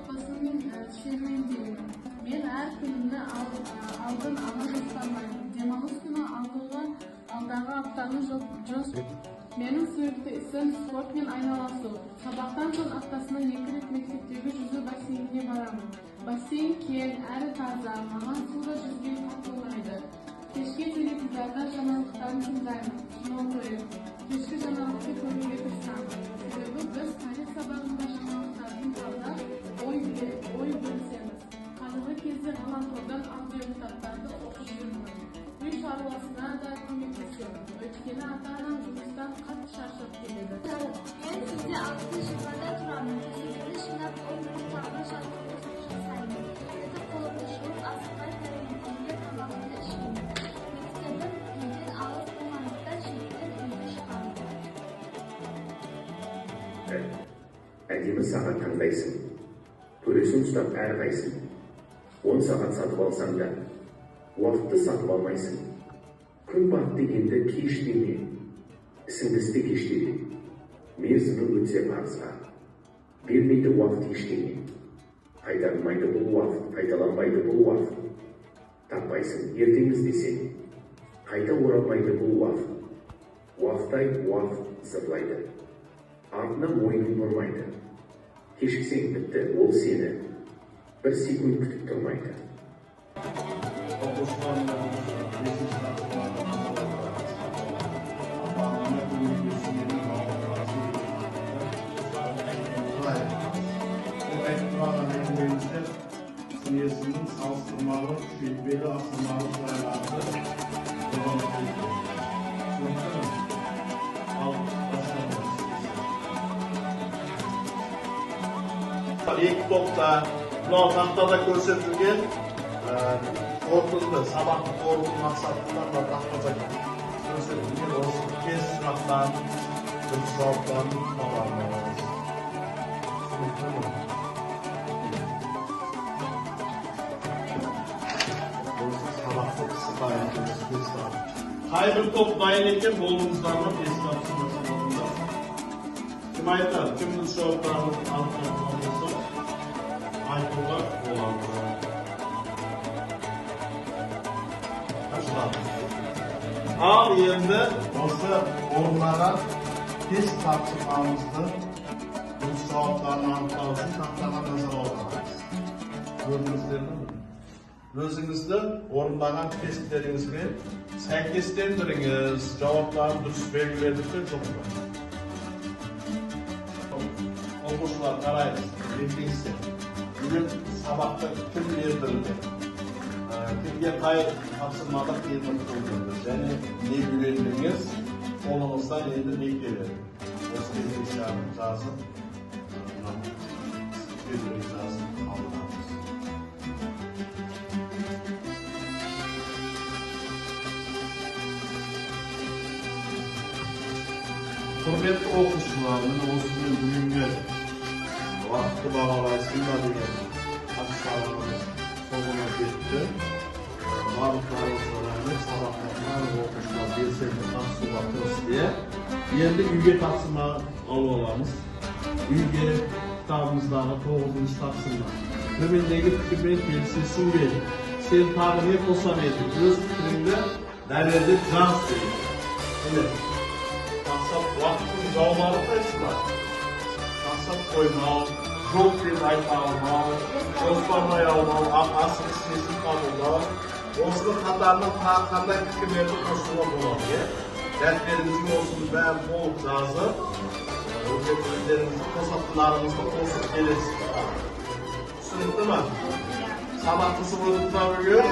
отбасымен шермен деймін. Мен әр күнімді алдын ала жоспарлаймын. Демалыс күні алдағы аптаны Менің сүйікті ісім спортпен айналысу. Сабақтан соң аптасына 2 рет мектептегі жүзу бассейніне барамын. Бассейн кең әрі таза, маған суда жүзген қатты ұнайды. Кешке теледидарда жаңалықтарын тыңдаймын. Кешкі жаңалықты көруге тырысамын. Себебі біз тарих сабағында жаңалықтардың талдап, ой бөлісеміз. Қазіргі кезде ғаламтордан аудиокітаптарды оқып жүрмін. Үй шаруасына да көмектесемін. Өйткені ата-анам жұмыстан қатты шаршап келеді. Мен сізде 6 жылдарда тұрамын. Сіздерді жинап, тағын шарқылды жасаймын. Еді қолымды жуып, асықпай кәрімдерге тамағымды ішемін. Мектебім үйден алыс болғандықтан жиектен үйде шығамын. Әдемі сағат таңдайсың. Көресін ұстап әрқайсың. 10 сағат сатып алсаң да, уақытты сатып алмайсың. Күн батты енді кеш деме, ісіңді істе кеш деме. Мерзімі өтсе парызға. Бермейді уақыт ештеңе. Қайтарылмайды бұл уақыт, қайталанбайды бұл уақыт. Таппайсың, ертең іздесең. Қайта оралмайды бұл уақыт. Уақыт-ай уақыт зырлайды. Артына мойның бұрмайды. Кешіксең бітті, ол сені 1 секунд күтіп тұрмайды. Сынесінің салыстырмалы, шүйетпелі асырмалы жайларды екі топта мынау тақтада көрсетілген қорытынды, сабақты қорыту мақсатында тақтада көрсетілген осы 5 сұрақтан дұрыс жауаптарын табамыз. Қай бір топ дайын екен, болыңыздарына 5 тапсырмасында. Кім айтады? Кім дұрыс жауаптарын анықтауға айтуға болады. Ал енді осы орынларға тест тапсырмамызды дұрыс жауаптарын анықтау үшін тақтаға назар аударамыз. Көрдіңіздер ме? Өзіңізді орындаған тесттеріңізбен сәйкестендіріңіз, жауаптарын дұрыс белгіледік пе жоқ па? Оқушылар қараймыз, ертеңгісен. Бүгін сабақта кім бердірілді? Кімге қай тапсырмада қиындық туындады? Және не үйрендіңіз? Қолыңыздан енді не келеді? Осы кезде жазып, алынамыз. Құрметті оқушылар, осымен бүгінгі уақытты бағалайсың ба деген тақсалымыз соңына жетті. Барлықтарыңызға рахмет, сабақтарға оқушылар белсенді қатысуға тырысты. Енді үйге тапсырма алып аламыз. Үйге кітабымыздағы 9-шы тапсырма. Төмендегі пікірмен келісесің бе? Сен тағы не қосам едің? Өз пікіріңді дәлелдеп жаз дейді. Уақыттың жаулары қайсылар? Мақсат қоймау, жоқ деп айта алмау, жоспарлай алмау, асық істесін қабылдау. Осының қатарынан тағы қандай пікірлерді қосуға болады. Дәптеріңізге осының бәрін толық жазып, өздеріңізді қосатындарыңызды қосып келесіз. Түсінікті ме? Сабақ қызып өтіп тұра бүгін?